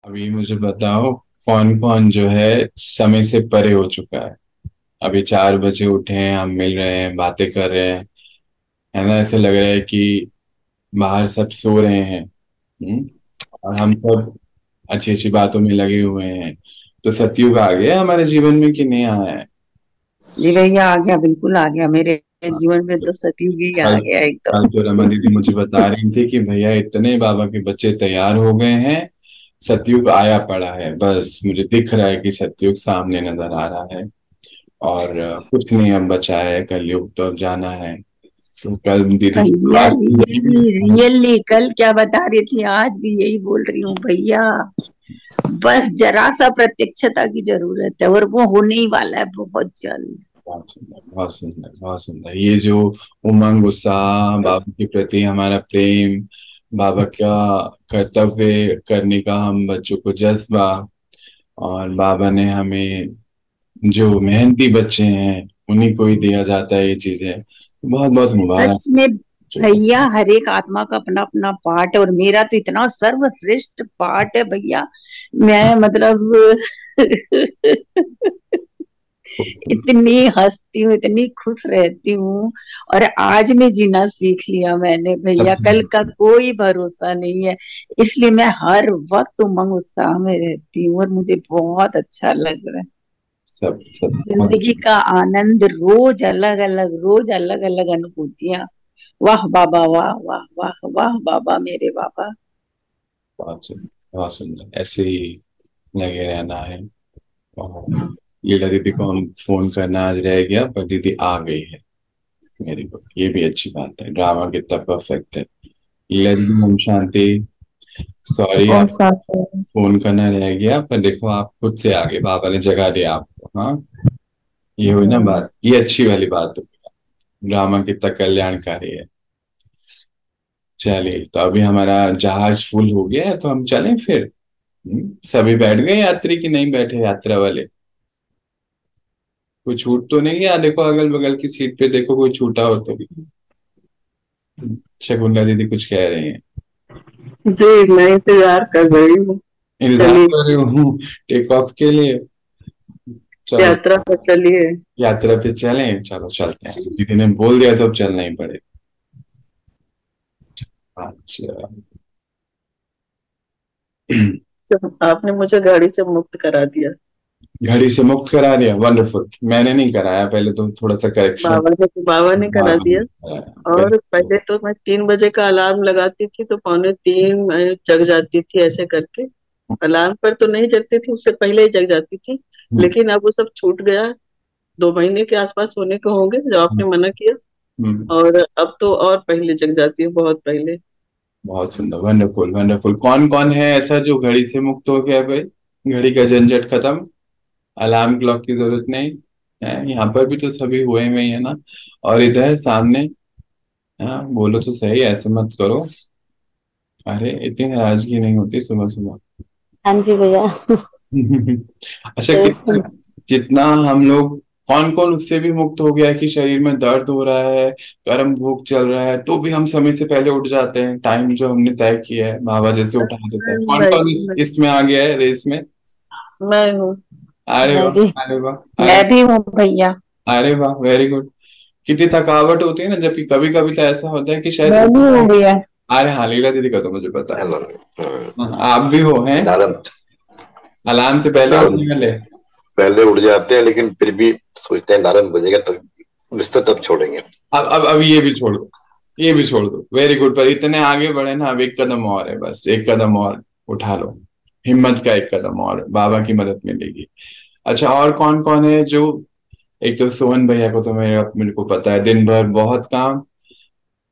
अभी मुझे बताओ, कौन कौन जो है समय से परे हो चुका है। अभी 4 बजे उठे हैं, हम मिल रहे हैं, बातें कर रहे हैं। है ना, ऐसे लग रहा है कि बाहर सब सो रहे हैं। और हम सब अच्छी अच्छी बातों में लगे हुए हैं। तो सतयुग आ गया हमारे जीवन में कि नहीं आया है? जी भैया आ गया, बिल्कुल आ गया मेरे जीवन में तो सतयुग ही आ कल गया कल एकदम। तो रमा दीदी मुझे बता रही थी कि भैया इतने बाबा के बच्चे तैयार हो गए हैं। सतयुग आया पड़ा है, बस मुझे दिख रहा है कि सतयुग सामने नजर आ रहा है। और कुछ नहीं अब बचा है, कलयुग तो अब जाना है। तो कल दीदी की भैया बात रियली रियली कल क्या बता रही थी, आज भी यही बोल रही हूँ भैया। बस जरा सा प्रत्यक्षता की जरूरत है और वो होने ही वाला है बहुत जल्द। बहुत सुंदर, बहुत सुंदर, बहुत सुंदर। ये जो उमंग, उत्साह, बाबा के प्रति हमारा प्रेम, बाबा का कर्तव्य करने का हम बच्चों को जज्बा, और बाबा ने हमें जो मेहनती बच्चे हैं उन्हीं को ही दिया जाता है ये चीजें। बहुत बहुत मुबारक सच में बच्चों को। भैया, हर एक आत्मा का अपना अपना पार्ट है और मेरा तो इतना सर्वश्रेष्ठ पार्ट है भैया। मैं मतलब इतनी हंसती हूँ, इतनी खुश रहती हूँ। और आज में जीना सीख लिया मैंने भैया, सबसे कल का कोई भरोसा नहीं है। इसलिए मैं हर वक्त उमंग उत्साह में रहती हूँ और मुझे बहुत अच्छा लग रहा है। सब सब बहुत जिंदगी अच्छे। का आनंद रोज अलग अलग, रोज अलग अलग अनुभूतियां। वाह बाबा, वाह वाह वाह वाह बाबा, मेरे बाबा। बहुत सुंदर, बहुत सुंदर, ऐसे ही लगे रहना है। और लीला दीदी को हम फोन करना आज रह गया, पर दीदी आ गई है मेरे को, ये भी अच्छी बात है। ड्रामा कितना परफेक्ट है। लीला दीदी, हम शांति। सॉरी, ओम आप शांति। फोन करना रह गया, पर देखो आप खुद से आगे, बाबा ने जगा दिया आपको। हाँ, ये हुई ना बात, ये अच्छी वाली बात हो। ड्रामा कितना कल्याणकारी है। चलिए, तो अभी हमारा जहाज फुल हो गया है, तो हम चलें फिर। सभी बैठ गए यात्री की नहीं बैठे यात्रा वाले? कोई छूट तो नहीं गया? देखो अगल बगल की सीट पे, देखो कोई छूटा हो तो। शकुंतला दीदी कुछ कह रही हैं। जी मैं इंतजार कर रही हूँ। इंतजार चलिए, कर रही हूँ टेक ऑफ के लिए। चलो, यात्रा पर चलिए। यात्रा पे चलें, चलो चलते हैं, दीदी ने बोल दिया तो अब चलना ही पड़ेगा। अच्छा। तो आपने मुझे गाड़ी से मुक्त करा दिया। घड़ी से मुक्त करा दिया, वंडरफुल। मैंने नहीं कराया, पहले तो थोड़ा सा करेक्शन। बाबा ने करा बाबा दिया। ने कराया और पहले। पहले तो मैं 3 बजे का अलार्म लगाती थी तो पौने 3 मैं जग जाती थी ऐसे करके। अलार्म पर तो नहीं जगती थी, उससे पहले ही जग जाती थी। हम्म, लेकिन अब वो सब छूट गया। 2 महीने के आसपास होने को होंगे जो हम्म, आपने मना किया। हम्म। और अब तो और पहले जग जाती हूँ, बहुत पहले। बहुत सुंदर, वंडरफुल, वंडरफुल। कौन कौन है ऐसा जो घड़ी से मुक्त हो गया भाई? घड़ी का झंझट खत्म, अलार्म क्लॉक की जरूरत नहीं है। यहाँ पर भी तो सभी हुए हुए ही है ना। और इधर सामने, हाँ बोलो तो सही, ऐसे मत करो। अरे इतनी नाराजगी नहीं होती सुबह सुबह। हाँ जी भैया। अच्छा, कितना तो जितना हम लोग, कौन कौन उससे भी मुक्त हो गया है कि शरीर में दर्द हो रहा है, गर्म भूख चल रहा है, तो भी हम समय से पहले उठ जाते हैं, टाइम जो हमने तय किया है बाबा जैसे उठा देता है। कौन कौन इसमें आ गया है रेस में? मैं हूँ। अरे मैं वाह, भी अरे वाह, अरे, मैं भी हूँ भैया। अरे वाह, वेरी गुड। कितनी थकावट होती है ना, जबकि कभी कभी तो ऐसा होता है कि मैं शायद। भी हूँ भैया। अरे हाँ, लीला दीदी का तो मुझे पता है। हेलो। हाँ, आप भी हो हैं? अलार्म अलार्म से पहले अलार्म उठने वाले? पहले उठ जाते हैं, लेकिन फिर भी सोचते हैं अलार्म बजेगा तब बिस्तर तब छोड़ेंगे। अब ये भी छोड़ दो, ये भी छोड़ दो, वेरी गुड। पर इतने आगे बढ़े ना, अब एक कदम और है, बस एक कदम और उठा लो। हिम्मत का एक कदम और, बाबा की मदद मिलेगी। अच्छा, और कौन कौन है जो? एक तो सोहन भैया को तो मेरे को पता है, दिन भर बहुत काम।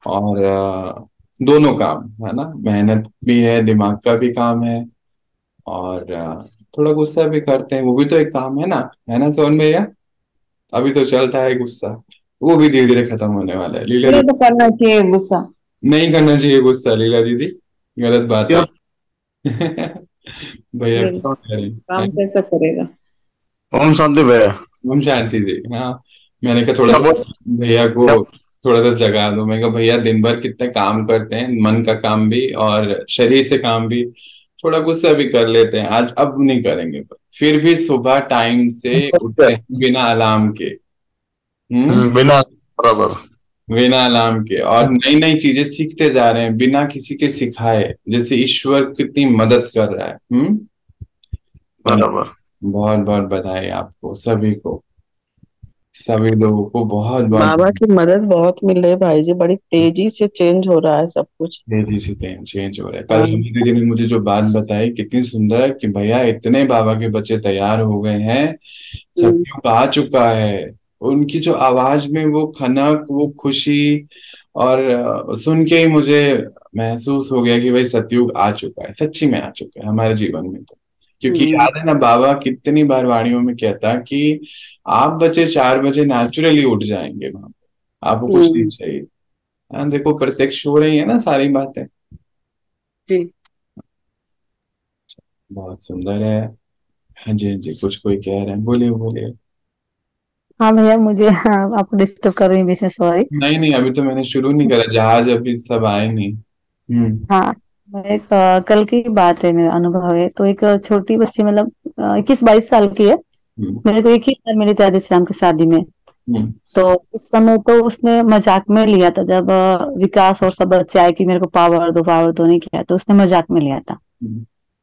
और दोनों काम है ना, मेहनत भी है, दिमाग का भी काम है। और थोड़ा गुस्सा भी करते हैं, वो भी तो एक काम है ना सोहन भैया? अभी तो चलता है गुस्सा, वो भी धीरे धीरे खत्म होने वाला है लीला ये दीदी। तो करना चाहिए गुस्सा। नहीं करना चाहिए गुस्सा लीला दीदी, गलत बात है। क्यों? भैया ये को कह रही काम हैं। कैसा करेगा। ओम शांति भैया। हम शांति जी, हाँ। मैंने कहा थोड़ा क्या सा बोल भैया को क्या थोड़ा सा जगा दो। मैं कहा भैया दिन भर कितने काम करते हैं, मन का काम भी और शरीर से काम भी, थोड़ा गुस्सा भी कर लेते हैं आज, अब नहीं करेंगे, फिर भी सुबह टाइम से उठते हैं बिना अलार्म के। बिना, बराबर। बिना अलार्म के, और नई नई चीजें सीखते जा रहे हैं बिना किसी के सिखाए, जैसे ईश्वर कितनी मदद कर रहा है। बराबर। बहुत बहुत बधाई आपको सभी को, सभी लोगों को बहुत बहुत बाबा की मदद बहुत मिल रही है भाई जी, बड़ी तेजी से चेंज हो रहा है सब कुछ। तेजी से चेंज हो रहा है। कल हाँ। दीदी ने मुझे जो बात बताई कितनी सुंदर, कि भैया इतने बाबा के बच्चे तैयार हो गए हैं, सत्युग आ चुका है। उनकी जो आवाज में वो खनक, वो खुशी, और सुन के ही मुझे महसूस हो गया कि भाई सतयुग आ चुका है, सच्ची में आ चुका है हमारे जीवन में। तो क्योंकि याद है ना, बाबा कितनी बार वाणियों में कहता कि आप बच्चे 4 बजे नेचुरली उठ जाएंगे, वहां पर आपको कुछ नहीं चाहिए। हाँ, देखो प्रत्यक्ष हो रही है ना सारी बातें। जी। बहुत सुंदर है। हाँ जी, हाँ जी, कुछ कोई कह रहे हैं, बोलिए बोलिए। हाँ भैया, मुझे आपको डिस्टर्ब कर रही हूँ बीच में, सॉरी। नहीं नहीं, अभी तो मैंने शुरू नहीं करा, जहाज अभी सब आए नहीं। हाँ, एक कल की बात है, मेरा अनुभव है। तो एक छोटी बच्ची, मतलब 21-22 साल की है। मेरे को एक ही बार मिली थी राधे श्याम की शादी में। तो उस समय तो उसने मजाक में लिया था, जब विकास और सब बच्चे आए कि मेरे को पावर दो नहीं किया, तो उसने मजाक में लिया था।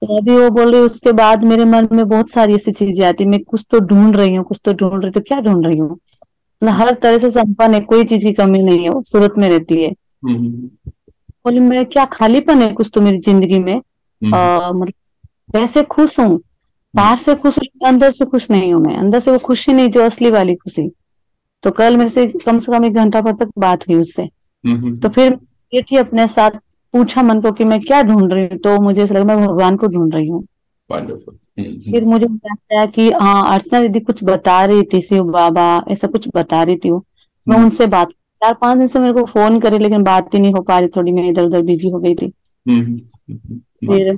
तो अभी वो बोल रही, उसके बाद मेरे मन में बहुत सारी ऐसी चीजें आती, मैं कुछ तो ढूंढ रही हूँ, कुछ तो ढूंढ रही, तो क्या ढूंढ रही हूँ? मतलब हर तरह से संपन्न है, कोई चीज की कमी नहीं है, वो सूरत में रहती है। बोली मैं क्या, खालीपन है कुछ तो मेरी जिंदगी में। मतलब वैसे खुश हूँ, बाहर से खुश हूँ, अंदर से खुश नहीं हूँ मैं, अंदर से वो खुशी नहीं जो असली वाली खुशी। तो कल मेरे से कम 1 घंटा भर तक बात हुई उससे। तो फिर ये थी अपने साथ, पूछा मन को कि मैं क्या ढूंढ रही हूँ, तो मुझे ऐसा लगा मैं भगवान को ढूंढ रही हूँ। फिर मुझे आया कि हाँ, अर्चना दीदी कुछ बता रही थी, शिव बाबा ऐसा कुछ बता रही थी वो। मैं उनसे बात, 4-5 दिन से मेरे को फोन करे, लेकिन बात ही नहीं हो पा रही, थोड़ी मैं इधर उधर बिजी हो गई थी। फिर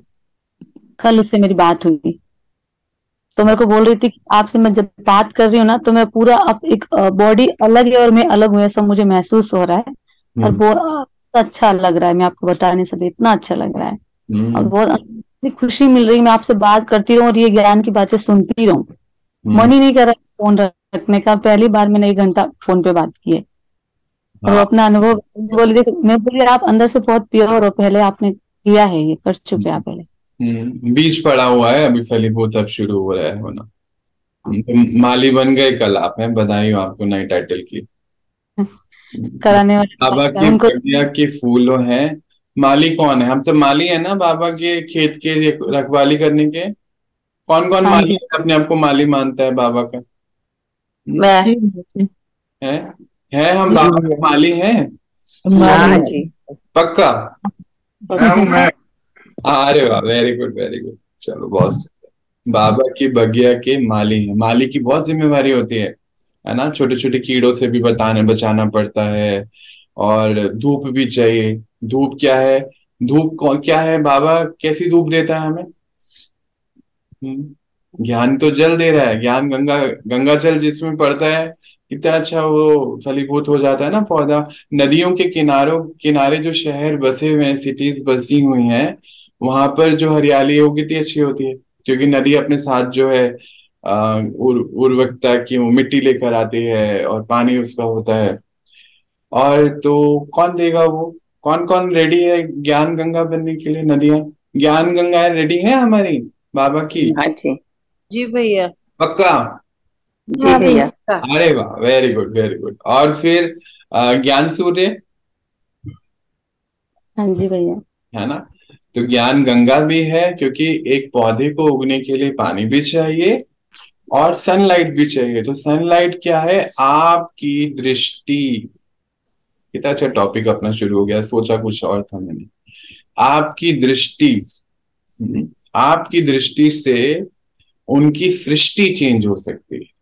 कल उससे मेरी बात हुई, तो मेरे को बोल रही थी कि आपसे मैं जब बात कर रही हूँ ना, तो मैं पूरा अब एक बॉडी अलग है और मैं अलग हूँ, ऐसा मुझे महसूस हो रहा है। और बहुत अच्छा लग रहा है, मैं आपको बता नहीं सकती, इतना अच्छा लग रहा है। और बहुत इतनी खुशी मिल रही है, मैं आपसे बात करती रहूं और ये ज्ञान की बातें सुनती रहूं। मन ही नहीं कर रहा फोन रखने का। पहली बार मैंने 1 घंटा फोन पे बात की है, और वो अपना अनुभव बोली। देख, मैं बोली आप अंदर से बहुत प्योर हो, पहले आपने किया है, ये कर चुके आप पहले। बीज पड़ा हुआ है, अभी फलीभूत अब शुरू हो रहा है होना। तो माली बन गए कल आप, हैं, बधाई हो आपको नई टाइटल की। कराने वाले बाबा की बढ़िया के फूलों हैं। माली कौन है? हम सब माली है ना बाबा के खेत के रखवाली करने के। कौन कौन माली है, अपने आप को माली मानता है बाबा का? है है हम बाबा के माली हैं। पक्का? अरे वाह, वेरी गुड वेरी गुड। चलो बहुत, बाबा की बगिया के माली है। माली की बहुत जिम्मेवारी होती है ना, छोटे छोटे कीड़ों से भी बचाना पड़ता है, और धूप भी चाहिए। धूप क्या है? धूप क्या है? बाबा कैसी धूप देता है हमें? ज्ञान तो जल दे रहा है, ज्ञान गंगा, गंगा जल जिसमें पड़ता है कितना अच्छा वो फलीभूत हो जाता है ना पौधा। नदियों के किनारे जो शहर बसे हुए हैं, सिटीज बसी हुई हैं, वहां पर जो हरियाली है वो कितनी अच्छी होती है, क्योंकि नदी अपने साथ जो है उर्वरकता की वो मिट्टी लेकर आती है, और पानी उसका होता है। और तो कौन देगा वो? कौन कौन रेडी है ज्ञान गंगा बनने के लिए? नदियां ज्ञान गंगा रेडी है हमारी बाबा की? हाँ जी, जी भैया। पक्का? जी भैया। अरे वाह, वेरी गुड वेरी गुड। और फिर ज्ञान सूर्य, हाँ जी भैया, है ना? तो ज्ञान गंगा भी है, क्योंकि एक पौधे को उगने के लिए पानी भी चाहिए और सनलाइट भी चाहिए। तो सनलाइट क्या है? आपकी दृष्टि। कितना अच्छा टॉपिक अपना शुरू हो गया, सोचा कुछ और था मैंने। आपकी दृष्टि, आपकी दृष्टि से उनकी सृष्टि चेंज हो सकती है।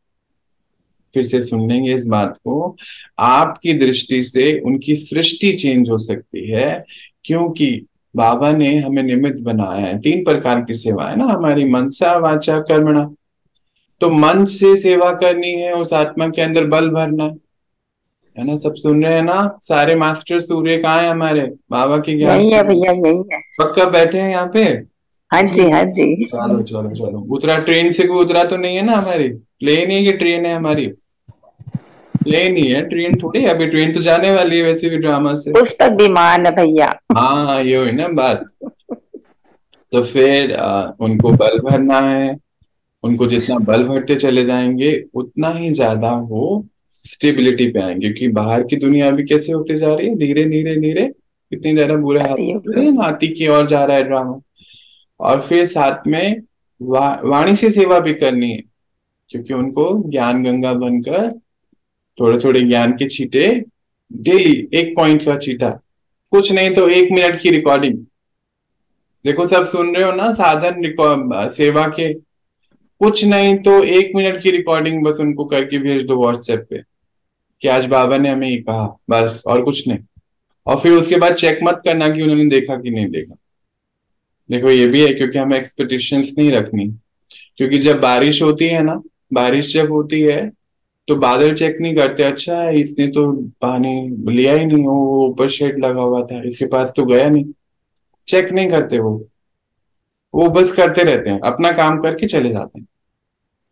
फिर से सुन लेंगे इस बात को। आपकी दृष्टि से उनकी सृष्टि चेंज हो सकती है, क्योंकि बाबा ने हमें निमित्त बनाया है। 3 प्रकार की सेवा है ना हमारी, मनसा वाचा कर्मणा। तो मन से सेवा करनी है, उस आत्मा के अंदर बल भरना है ना। सब सुन रहे हैं ना? सारे मास्टर सूर्य कहाँ है हमारे? बाबा की ज्ञान यही है भैया, यही है। पक्का बैठे हैं यहाँ पे? हाँ जी, हाँ जी। चलो चलो चलो, उतरा ट्रेन से, कोई उतरा तो नहीं है ना? हमारी प्लेन है कि ट्रेन है? हमारी प्लेन ही है, ट्रेन थोड़ी। अभी ट्रेन तो जाने वाली है वैसे भी ड्रामा से। पुस्तक विमान है भैया। हाँ ये हुई ना बात। तो फिर उनको बल भरना है। उनको जितना बल भरते चले जाएंगे उतना ही ज्यादा वो स्टेबिलिटी पे आएंगे, क्योंकि बाहर की दुनिया अभी कैसे होती जा रही है, धीरे धीरे धीरे कितनी ज्यादा बुरे हाल सतयुग हो रहे हैं, नाती की ओर जा रहा है ड्रामा। और फिर साथ में वाणी से सेवा भी करनी है, क्योंकि उनको ज्ञान गंगा बनकर थोड़े थोड़े ज्ञान के छींटे डेली, 1 पॉइंट का छींटा, कुछ नहीं तो 1 मिनट की रिकॉर्डिंग। देखो सब सुन रहे हो ना, साधन सेवा के, कुछ नहीं तो 1 मिनट की रिकॉर्डिंग बस उनको करके भेज दो व्हाट्सएप पे कि आज बाबा ने हमें ये कहा, बस और कुछ नहीं। और फिर उसके बाद चेक मत करना कि उन्होंने देखा कि नहीं देखा। देखो ये भी है, क्योंकि हमें एक्सपेक्टेशंस नहीं रखनी। क्योंकि जब बारिश होती है ना, बारिश जब होती है तो बादल चेक नहीं करते, अच्छा इसने तो पानी लिया ही नहीं, वो ऊपर शेड लगा हुआ था, इसके पास तो गया नहीं। चेक नहीं करते वो बस करते रहते हैं, अपना काम करके चले जाते हैं।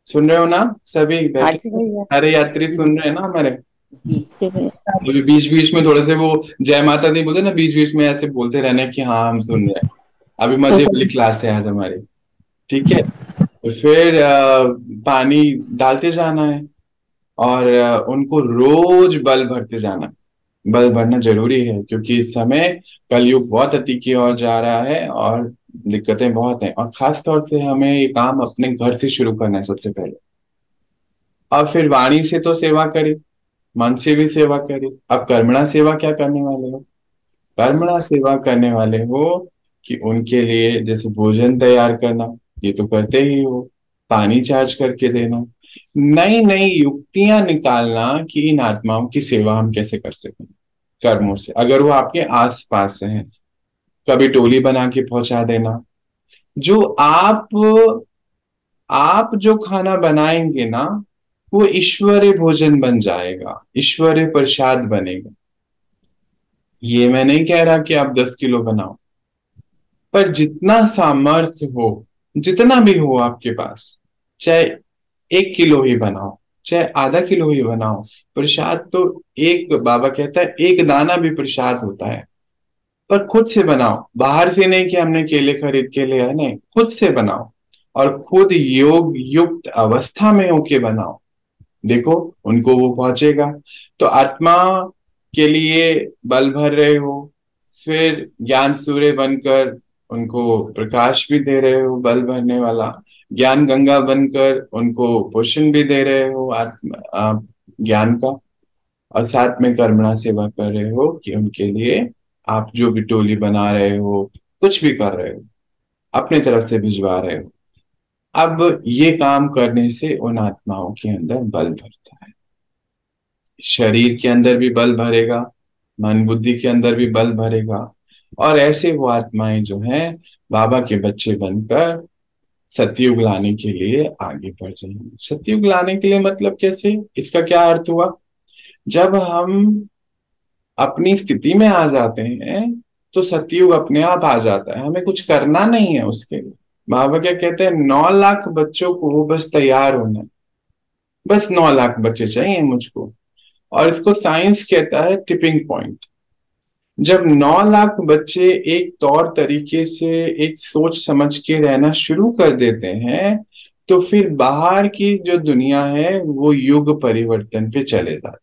सुन रहे हो ना सभी हाँ बैठे? जी भैया। सारे यात्री सुन रहे हैं ना हमारे? जी भैया। अभी बीच बीच में थोड़े से वो जय माता दी बोलते ना, बीच बीच में ऐसे बोलते रहने कि हाँ हम सुन रहे हैं। अभी मजे वाली क्लास है आज हमारी, ठीक है? तो फिर पानी डालते जाना है, और उनको रोज बल भरते जाना। बल भरना जरूरी है, क्योंकि इस समय कलयुग बहुत अति की ओर जा रहा है और दिक्कतें बहुत हैं। और खास तौर से हमें ये काम अपने घर से शुरू करना है सबसे पहले। और फिर वाणी से तो सेवा करी, मन से भी सेवा करी। अब कर्मणा सेवा क्या करने वाले हो? कर्मणा सेवा करने वाले हो कि उनके लिए जैसे भोजन तैयार करना, ये तो करते ही हो। पानी चार्ज करके देना, नई नई युक्तियां निकालना कि इन आत्माओं की सेवा हम कैसे कर सकें कर्मों से, अगर वो आपके आस पास हैं। कभी टोली बना के पहुंचा देना। जो आप जो खाना बनाएंगे ना, वो ईश्वरीय भोजन बन जाएगा, ईश्वरीय प्रसाद बनेगा। ये मैं नहीं कह रहा कि आप 10 किलो बनाओ, पर जितना सामर्थ्य हो, जितना भी हो आपके पास, चाहे 1 किलो ही बनाओ, चाहे आधा किलो ही बनाओ। प्रसाद तो एक, बाबा कहता है, एक दाना भी प्रसाद होता है। पर खुद से बनाओ, बाहर से नहीं कि हमने केले खरीद के ले आए, नहीं, खुद से बनाओ। और खुद योग युक्त अवस्था में होके बनाओ। देखो उनको वो पहुंचेगा। तो आत्मा के लिए बल भर रहे हो, फिर ज्ञान सूर्य बनकर उनको प्रकाश भी दे रहे हो, बल भरने वाला। ज्ञान गंगा बनकर उनको पोषण भी दे रहे हो आत्मा ज्ञान का। और साथ में कर्मणा सेवा कर रहे हो कि उनके लिए आप जो भी टोली बना रहे हो, कुछ भी कर रहे हो, अपने तरफ से भिजवा रहे हो। अब ये काम करने से उन आत्माओं के अंदर बल भरता है। शरीर के अंदर भी बल भरेगा, मन बुद्धि के अंदर भी बल भरेगा। और ऐसे वो आत्माएं जो हैं, बाबा के बच्चे बनकर सतयुग लाने के लिए आगे बढ़ जाएंगे। सतयुग लाने के लिए मतलब कैसे, इसका क्या अर्थ हुआ? जब हम अपनी स्थिति में आ जाते हैं तो सतयुग अपने आप आ जाता है, हमें कुछ करना नहीं है उसके लिए। बाबा क्या कहते हैं, 9 लाख बच्चों को बस तैयार होना है। बस 9 लाख बच्चे चाहिए मुझको। और इसको साइंस कहता है टिपिंग पॉइंट। जब 9 लाख बच्चे एक तौर तरीके से, एक सोच समझ के रहना शुरू कर देते हैं, तो फिर बाहर की जो दुनिया है वो युग परिवर्तन पे चले जाते हैं।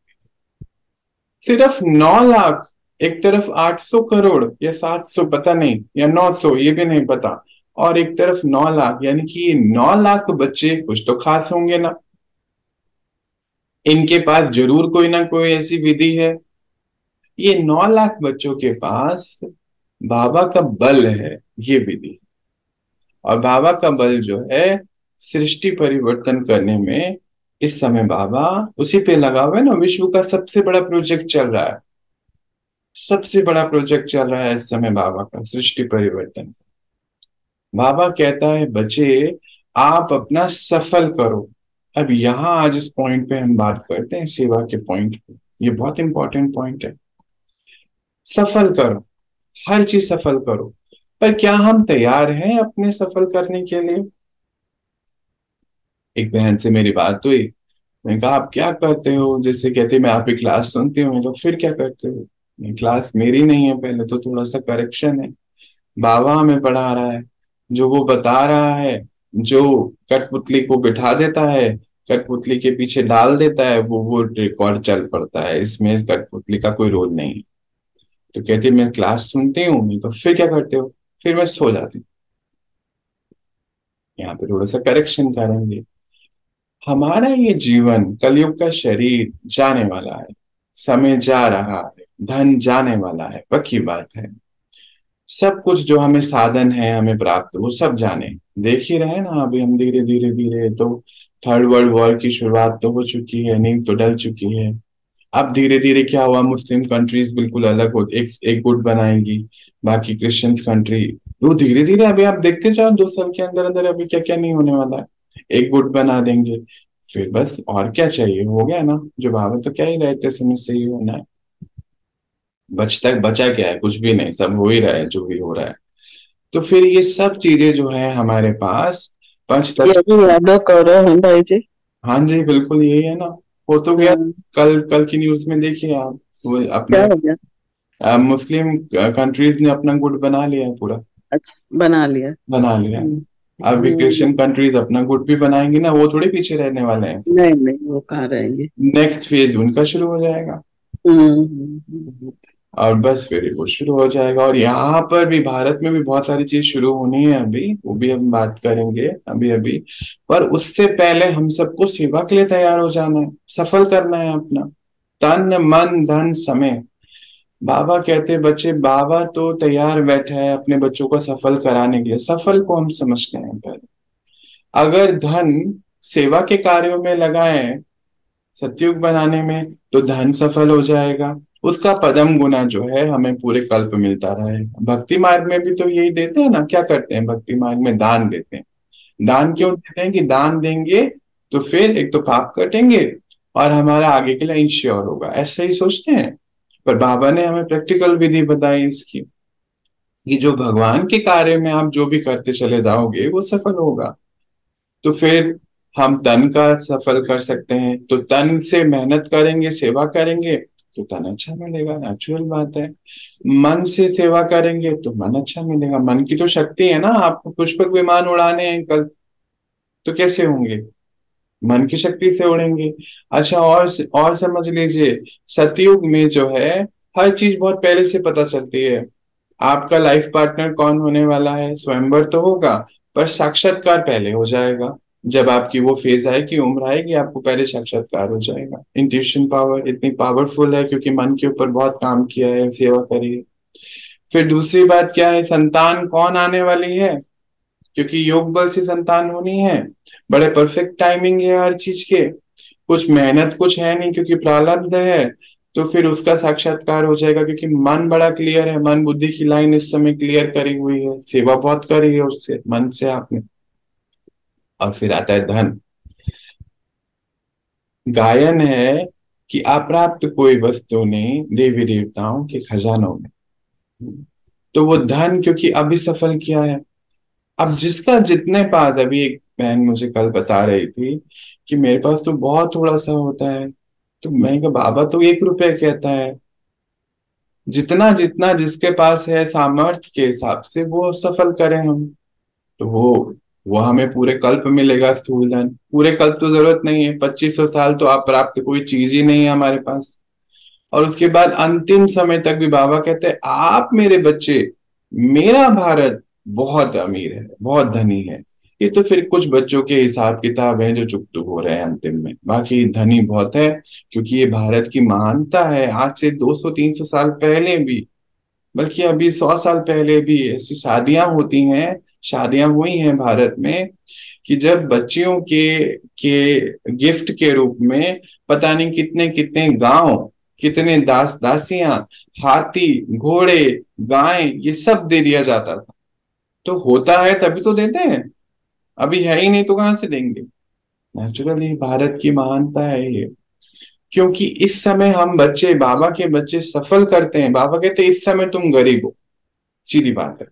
सिर्फ 9 लाख, एक तरफ 800 करोड़ या 700 पता नहीं, या 900 ये भी नहीं पता, और एक तरफ 9 लाख, यानी कि ये 9 लाख बच्चे कुछ तो खास होंगे ना। इनके पास जरूर कोई ना कोई ऐसी विधि है। ये 9 लाख बच्चों के पास बाबा का बल है, ये विधि। और बाबा का बल जो है सृष्टि परिवर्तन करने में, इस समय बाबा उसी पे लगा हुआ है ना। विश्व का सबसे बड़ा प्रोजेक्ट चल रहा है, सबसे बड़ा प्रोजेक्ट चल रहा है इस समय बाबा का, सृष्टि परिवर्तन। बाबा कहता है बच्चे आप अपना सफल करो। अब यहाँ आज इस पॉइंट पे हम बात करते हैं, सेवा के पॉइंट पे। ये बहुत इंपॉर्टेंट पॉइंट है। सफल करो, हर चीज सफल करो। पर क्या हम तैयार हैं अपने सफल करने के लिए? एक बहन से मेरी बात हुई, मैंने कहा आप क्या करते हो? जैसे कहते मैं आपकी क्लास सुनती हूँ। तो फिर क्या करते हो? क्लास मेरी नहीं है, पहले तो थोड़ा सा करेक्शन है। बाबा हमें पढ़ा रहा है, जो वो बता रहा है, जो कठपुतली को बिठा देता है, कठपुतली के पीछे डाल देता है, वो रिकॉर्ड चल पड़ता है, इसमें कठपुतली का कोई रोल नहीं है। तो कहती मैं क्लास सुनती हूँ। नहीं तो फिर क्या करते हो? फिर मैं सो जाती हूँ। यहाँ पे थोड़ा सा करेक्शन करेंगे। हमारा ये जीवन, कलयुग का शरीर जाने वाला है, समय जा रहा है, धन जाने वाला है, पक्की बात है। सब कुछ जो हमें साधन है हमें प्राप्त, वो सब जाने। देख ही रहे हैं ना अभी हम, धीरे धीरे धीरे तो थर्ड वर्ल्ड वॉर की शुरुआत तो हो चुकी है, नींव तो डल चुकी है। अब धीरे धीरे क्या हुआ, मुस्लिम कंट्रीज बिल्कुल अलग हो, एक गुट बनाएंगी, बाकी क्रिश्चियंस कंट्री। वो धीरे धीरे अभी आप देखते जाओ 2 साल के अंदर अंदर अभी क्या क्या नहीं होने वाला है। एक गुट बना देंगे, फिर बस और क्या चाहिए, हो गया ना। जो बाबा तो क्या ही रहते समय से ही होना है। बचा क्या है? कुछ भी नहीं, सब हो ही रहा है जो भी हो रहा है। तो फिर ये सब चीजें जो है हमारे पास पंच ये तत्व। भी यादव कौरव हैं भाई जी। हाँ जी, बिल्कुल यही है ना। हो तो गया। हाँ, कल कल की न्यूज में देखिए आप, वो क्या अपने हो गया? मुस्लिम कंट्रीज ने अपना गुट बना लिया है पूरा। अच्छा, बना लिया। बना लिया है। हम्म, अब भी हम्म, क्रिश्चियन कंट्रीज अपना गुट भी बनाएंगी ना, वो थोड़ी पीछे रहने वाले हैं। नहीं नहीं, वो कहाँ रहेंगे। नेक्स्ट फेज उनका शुरू हो जाएगा। हम्म। और बस फिर वो शुरू हो जाएगा। और यहाँ पर भी भारत में भी बहुत सारी चीज शुरू होनी है अभी, वो भी हम बात करेंगे अभी अभी। पर उससे पहले हम सबको सेवा के लिए तैयार हो जाना है, सफल करना है अपना तन मन धन समय। बाबा कहते बच्चे, बाबा तो तैयार बैठा है अपने बच्चों को सफल कराने के लिए। सफल को हम समझते हैं पहले। अगर धन सेवा के कार्यों में लगाएं, सतयुग बनाने में, तो धन सफल हो जाएगा। उसका पदम गुना जो है हमें पूरे कल्प मिलता रहेगा। भक्ति मार्ग में भी तो यही देते हैं ना। क्या करते हैं भक्ति मार्ग में? दान देते हैं। दान क्यों देते हैं? कि दान देंगे तो फिर एक तो पाप कटेंगे और हमारा आगे के लिए इंश्योर होगा, ऐसे ही सोचते हैं। पर बाबा ने हमें प्रैक्टिकल विधि बताई इसकी, कि जो भगवान के कार्य में आप जो भी करते चले जाओगे वो सफल होगा। तो फिर हम तन का सफल कर सकते हैं, तो तन से मेहनत करेंगे, सेवा करेंगे तो तन अच्छा मिलेगा, नेचुरल बात है। मन से सेवा करेंगे तो मन अच्छा मिलेगा। मन की तो शक्ति है ना। आपको पुष्पक विमान उड़ाने हैं कल, तो कैसे होंगे? मन की शक्ति से उड़ेंगे। अच्छा, और समझ लीजिए, सतयुग में जो है हर चीज बहुत पहले से पता चलती है। आपका लाइफ पार्टनर कौन होने वाला है, स्वयंवर तो होगा, पर साक्षात्कार पहले हो जाएगा। जब आपकी वो फेज आएगी, उम्र आएगी, आपको पहले साक्षात्कार हो जाएगा। इंट्यूशन पावर इतनी पावरफुल है क्योंकि मन के ऊपर बहुत काम किया है, सेवा करी है। फिर दूसरी बात क्या है, संतान कौन आने वाली है? क्योंकि योग बल से संतान होनी है। बड़े परफेक्ट टाइमिंग है हर चीज के। कुछ मेहनत कुछ है नहीं क्योंकि प्रारब्ध है। तो फिर उसका साक्षात्कार हो जाएगा क्योंकि मन बड़ा क्लियर है। मन बुद्धि की लाइन इस समय क्लियर करी हुई है, सेवा बहुत करी है उससे, मन से आपने। और फिर आता है धन। गायन है कि अप्राप्त कोई वस्तु नहीं देवी देवताओं के खजानों में। तो वो धन क्योंकि अभी सफल किया है। अब जिसका जितने पास, अभी एक बहन मुझे कल बता रही थी कि मेरे पास तो बहुत थोड़ा सा होता है। तो मैं कहा बाबा तो 1 रुपए कहता है। जितना जितना जिसके पास है सामर्थ्य के हिसाब से वो सफल करें हम। तो वो हमें पूरे कल्प मिलेगा स्थूल धन। पूरे कल्प तो जरूरत नहीं है, 2500 साल तो आप प्राप्त कोई चीज ही नहीं है हमारे पास। और उसके बाद अंतिम समय तक भी बाबा कहते हैं आप मेरे बच्चे, मेरा भारत बहुत अमीर है, बहुत धनी है। ये तो फिर कुछ बच्चों के हिसाब किताब हैं जो चुक चुक हो रहे हैं अंतिम में, बाकी धनी बहुत है। क्योंकि ये भारत की महानता है। आज से 200-300 साल पहले भी, बल्कि अभी 100 साल पहले भी ऐसी शादियां होती हैं, शादियां हुई हैं भारत में, कि जब बच्चियों के गिफ्ट के रूप में पता नहीं कितने कितने गांव, कितने दास दासियां, हाथी, घोड़े, गायें, ये सब दे दिया जाता था। तो होता है तभी तो देते हैं। अभी है ही नहीं तो कहां से देंगे? नेचुरली भारत की महानता है ये। क्योंकि इस समय हम बच्चे, बाबा के बच्चे सफल करते हैं। बाबा कहते हैं इस समय तुम गरीब हो, सीधी बात है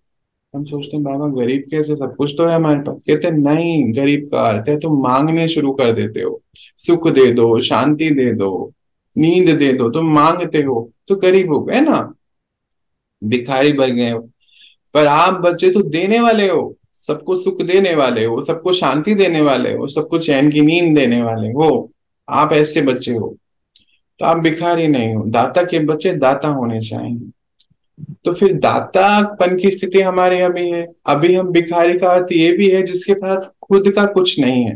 हम सोचते हैं बाबा गरीब कैसे, सब कुछ तो है हमारे पास। कहते हैं नहीं, गरीब का अर्थ है तुम मांगने शुरू कर देते हो। सुख दे दो, शांति दे दो, नींद दे दो, तुम मांगते हो तो गरीब हो गए ना, भिखारी बन गए हो। पर आप बच्चे तो देने वाले हो, सबको सुख देने वाले हो, सबको शांति देने वाले हो, सबको चैन की नींद देने वाले हो। आप ऐसे बच्चे हो, तो आप भिखारी नहीं हो। दाता के बच्चे दाता होने चाहिए। तो फिर दातापन की स्थिति हमारे अभी है। अभी हम भिखारी का अर्थ ये भी है जिसके पास खुद का कुछ नहीं है।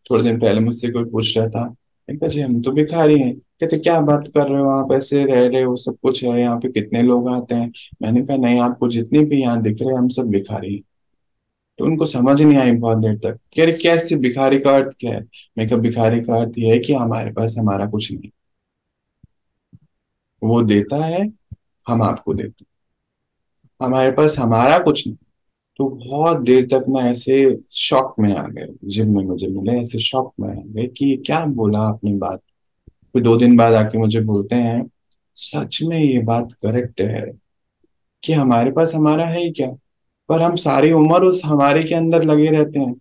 थोड़े दिन पहले मुझसे कोई पूछ रहा था, मैंने कहा जी हम तो भिखारी हैं। कहते क्या बात कर रहे हो, आप ऐसे रह रहे हो, सब कुछ है यहाँ पे, कितने लोग आते हैं। मैंने कहा नहीं, आपको जितने भी यहाँ दिख रहे हैं हम सब भिखारी हैं। तो उनको समझ नहीं आई बहुत देर तक, कह रहे कैसे, भिखारी का अर्थ क्या है। मैं कहा भिखारी का अर्थ यह है कि हमारे पास हमारा कुछ नहीं, वो देता है, हम आपको देते हैं, हमारे पास हमारा कुछ नहीं। तो बहुत देर तक मैं ऐसे शॉक में आ गए, जिम में मुझे मिले, ऐसे शॉक में आ गए कि क्या बोला अपनी बात। फिर 2 दिन बाद आके मुझे बोलते हैं सच में ये बात करेक्ट है कि हमारे पास हमारा है ही क्या, पर हम सारी उम्र उस हमारे के अंदर लगे रहते हैं।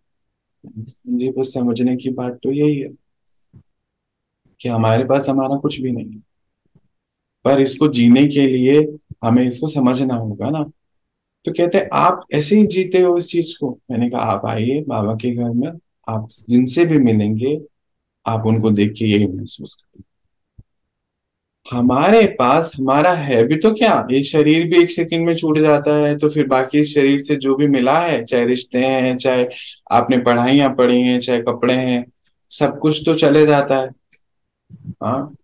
जी, कुछ समझने की बात तो यही है कि हमारे पास हमारा कुछ भी नहीं है, पर इसको जीने के लिए हमें इसको समझना होगा ना। तो कहते हैं आप ऐसे ही जीते हो इस चीज को। मैंने कहा आप आइए बाबा के घर में, आप जिनसे भी मिलेंगे आप उनको देख के यही महसूस करेंगे, हमारे पास हमारा है भी तो क्या, ये शरीर भी एक सेकंड में छूट जाता है, तो फिर बाकी इस शरीर से जो भी मिला है, चाहे रिश्ते हैं, चाहे आपने पढ़ाइयाँ पढ़ी हैं, चाहे कपड़े हैं, सब कुछ तो चले जाता है। हाँ,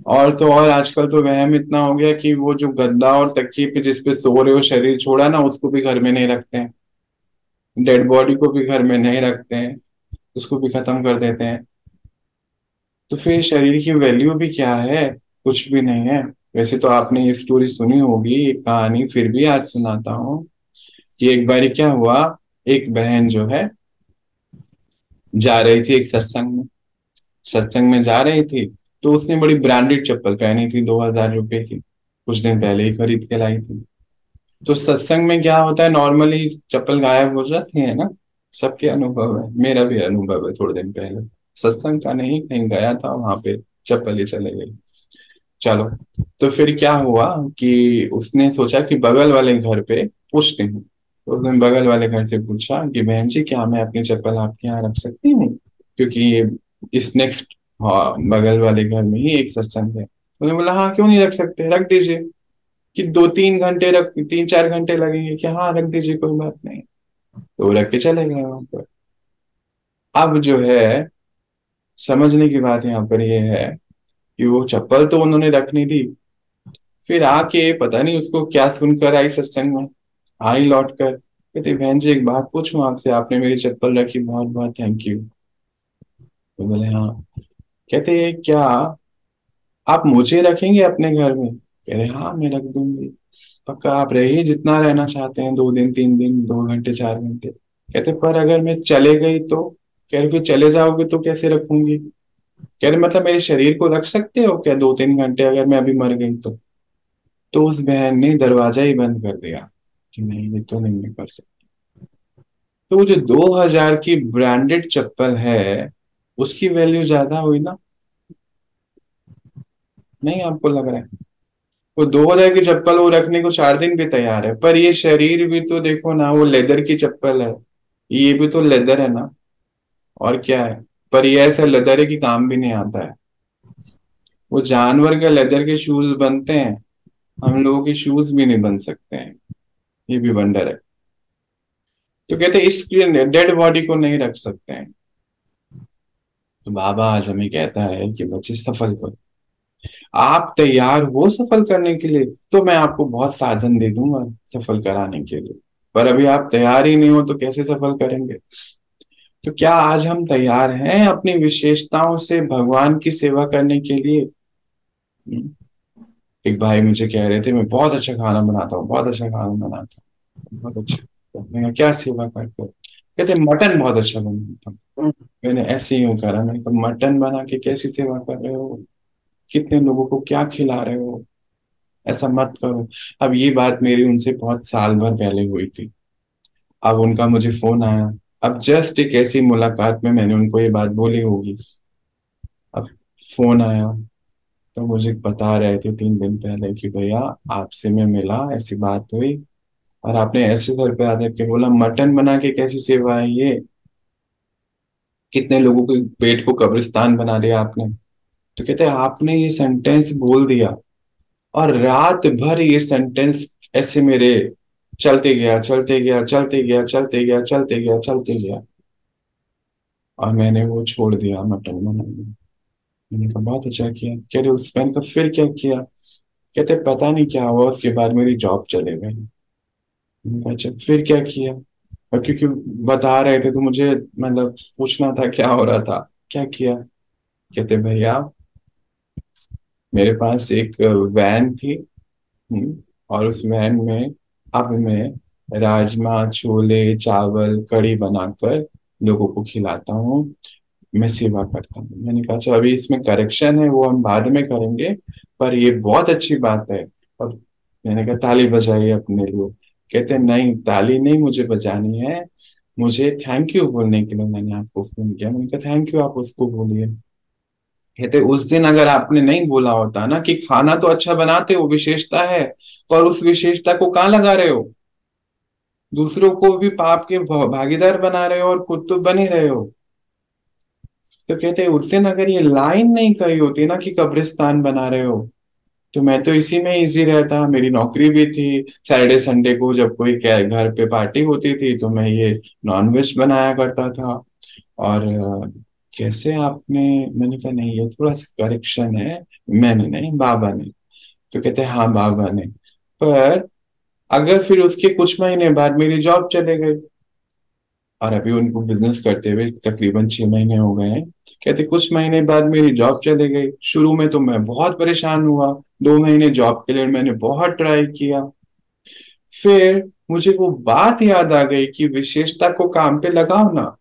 और तो और आजकल तो वहम इतना हो गया कि वो जो गद्दा और तकिए पे जिस पे सो रहे हो, शरीर छोड़ा ना, उसको भी घर में नहीं रखते हैं, डेड बॉडी को भी घर में नहीं रखते हैं, उसको भी खत्म कर देते हैं। तो फिर शरीर की वैल्यू भी क्या है, कुछ भी नहीं है। वैसे तो आपने ये स्टोरी सुनी होगी, ये कहानी, फिर भी आज सुनाता हूँ कि एक बार क्या हुआ, एक बहन जो है जा रही थी एक सत्संग में, सत्संग में जा रही थी, तो उसने बड़ी ब्रांडेड चप्पल पहनी थी, 2,000 रुपए की, कुछ दिन पहले ही खरीद के लाई थी। तो सत्संग में क्या होता है, नॉर्मली चप्पल गायब हो जाती है ना, सबके अनुभव है, मेरा भी अनुभव है। थोड़े दिन पहले सत्संग का नहीं, कहीं गया था, वहां पे चप्पल ही चले गई। चलो, तो फिर क्या हुआ कि उसने सोचा कि बगल वाले घर पे पूछते हैं। तो उसने बगल वाले घर से पूछा कि बहन जी क्या मैं अपनी चप्पल आपके यहाँ रख सकती हूँ, क्योंकि ये इस नेक्स्ट, हाँ, बगल वाले घर में ही एक सत्संग है। उन्होंने बोला हाँ क्यों नहीं रख सकते, रख दीजिए। कि 2-3 घंटे रख, 3-4 घंटे लगेंगे, कि हाँ रख दीजिए कोई बात नहीं। तो वो रख के चले गए वहां पर। अब जो है, समझने की बात यहाँ पर ये है कि वो चप्पल तो उन्होंने रखनी थी, फिर आके पता नहीं उसको क्या सुनकर आई सत्संग में, आई लौट कर कहते बहन जी एक बात पूछूं आपसे, आपने मेरी चप्पल रखी, बहुत बहुत थैंक यू। तो बोले हाँ। कहते क्या आप मुझे रखेंगे अपने घर में, कह रहे हाँ मैं रख दूंगी। पक्का, आप रहिए जितना रहना चाहते हैं, 2 दिन 3 दिन, 2 घंटे 4 घंटे। कहते पर अगर मैं चले गई तो, कह रहे फिर चले जाओगे तो कैसे रखूंगी। कह रहे मतलब मेरे शरीर को रख सकते हो क्या 2-3 घंटे, अगर मैं अभी मर गई तो उस बहन ने दरवाजा ही बंद कर दिया कि नहीं ये तो नहीं मैं कर सकती। तो वो जो 2,000 की ब्रांडेड चप्पल है, उसकी वैल्यू ज्यादा हुई ना, नहीं आपको लग रहा है। वो 2,000 की चप्पल वो रखने को 4 दिन भी तैयार है, पर ये शरीर भी तो देखो ना, वो लेदर की चप्पल है, ये भी तो लेदर है ना, और क्या है। पर ये ऐसा लेदर है कि काम भी नहीं आता है। वो जानवर के लेदर के शूज बनते हैं, हम लोगों के शूज भी नहीं बन सकते हैं, ये भी वंडर है। तो कहते हैं इसलिए डेड बॉडी को नहीं रख सकते हैं। तो बाबा आज हमें कहता है कि बच्चे सफल करो, आप तैयार हो सफल करने के लिए तो मैं आपको बहुत साधन दे दूंगा सफल कराने के लिए, पर अभी आप तैयार ही नहीं हो तो कैसे सफल करेंगे। तो क्या आज हम तैयार हैं अपनी विशेषताओं से भगवान की सेवा करने के लिए। हम्म, एक भाई मुझे कह रहे थे मैं बहुत अच्छा खाना बनाता हूँ, बहुत अच्छा खाना बनाता हूँ, बहुत अच्छा। तो मैंने कहा, क्या सेवा करते हो, कहते मटन बहुत अच्छा बनाता हूँ। मैंने ऐसे ही यूं करा, मैंने कहा मटन बना के कैसी सेवा कर रहे हो, कितने लोगों को क्या खिला रहे हो। ऐसा मत करो। अब ये बात मेरी उनसे बहुत साल भर पहले हुई थी। अब उनका मुझे फोन आया, अब जस्ट एक ऐसी मुलाकात में मैंने उनको ये बात बोली होगी। अब फोन आया तो मुझे बता रहे थे 3 दिन पहले कि भैया आपसे मैं मिला, ऐसी बात हुई, और आपने ऐसे सर पे आकर के बोला मटन बना के कैसी सेवा है ये, कितने लोगों के पेट को कब्रिस्तान बना दिया आपने। तो कहते हैं आपने ये सेंटेंस बोल दिया और रात भर ये सेंटेंस ऐसे मेरे चलते गया चलते गया चलते गया चलते गया चलते गया चलते गया, और मैंने वो छोड़ दिया मटन बनाना। मैंने कहा बहुत अच्छा किया। कह रहे उस मैंने कहा फिर क्या किया? कहते पता नहीं क्या हुआ, उसके बाद मेरी जॉब चले गई। मैंने कहा अच्छा फिर क्या किया? और क्योंकि बता रहे थे तो मुझे मतलब पूछना था क्या हो रहा था, क्या किया। कहते भैया मेरे पास एक वैन थी, और उस वैन में अब मैं राजमा छोले चावल कढ़ी बनाकर लोगों को खिलाता हूँ, मैं सेवा करता हूँ। मैंने कहा अच्छा अभी इसमें करेक्शन है वो हम बाद में करेंगे, पर ये बहुत अच्छी बात है। और मैंने कहा ताली बजाइए अपने लिए। कहते नहीं ताली नहीं मुझे बजानी है, मुझे थैंक यू बोलने के लिए मैंने आपको फोन किया। मैंने कहा थैंक यू आप उसको बोलिए। कहते उस दिन अगर आपने नहीं बोला होता ना कि खाना तो अच्छा बनाते हो विशेषता है, पर उस विशेषता को कहाँ लगा रहे हो, दूसरों को भी पाप के भागीदार बना रहे हो और खुद तो बने रहे हो। तो कहते उस दिन अगर ये लाइन नहीं कही होती ना कि कब्रिस्तान बना रहे हो, तो मैं तो इसी में इजी रहता। मेरी नौकरी भी थी, सैटरडे संडे को जब कोई घर पे पार्टी होती थी तो मैं ये नॉनवेज बनाया करता था। और कैसे आपने, मैंने कहा नहीं ये थोड़ा सा करेक्शन है, मैंने नहीं बाबा ने। तो कहते हैं हाँ बाबा ने, पर अगर फिर उसके कुछ महीने बाद मेरी जॉब चले गई, और अभी उनको बिजनेस करते हुए तकरीबन 6 महीने हो गए हैं। कहते कुछ महीने बाद मेरी जॉब चले गई। शुरू में तो मैं बहुत परेशान हुआ, 2 महीने जॉब के लिए मैंने बहुत ट्राई किया। फिर मुझे वो बात याद आ गई कि विशेषता को काम पे लगाओ ना।